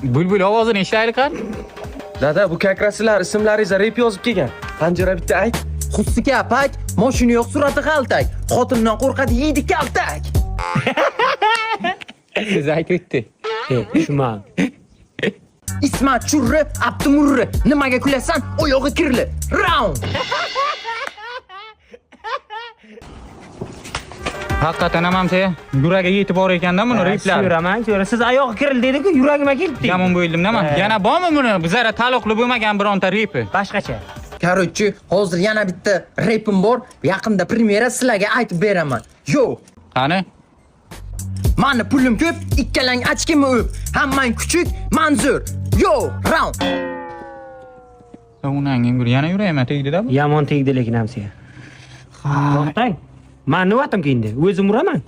Bulbul ovozini eshitaylik qani. Dada, bu kakraslar ismlaringizni rep yozib kelgan. Panjara bitta ayt. Xussiga pak, mashina yo'q surati qaltak. Xotindan qo'rqadi yeydi kaltak. Siz aytib o'tdi. Shuman. Ismat Churri, Abdumurri. Nimaga kulasan? Oyog'i kirli. Round. Haqiqatan ham sen yuragiga yetib bor ekanda buni replar. So'raman, siz oyog'i kirildi dedi-ku, yuragimga keldi. Yomon bo'ldimda men. Yana bormi buni? Bizlar taloqli bo'lmagan bironta repi. Boshqacha. Короче, hozir yana bitta repim bor. Yaqinda premyera sizlarga aytib beraman. Yo, Qani? mani pulim ko'p, ikkalang ochkimni o'p. Hammang kuchuk, man zo'r. Yo, round. Unangin bir yana yurayman tegdi-da bu. Yomon tegdi lekin ham senga. To'xtang. Men nima atam keyindi? O'zim uraman.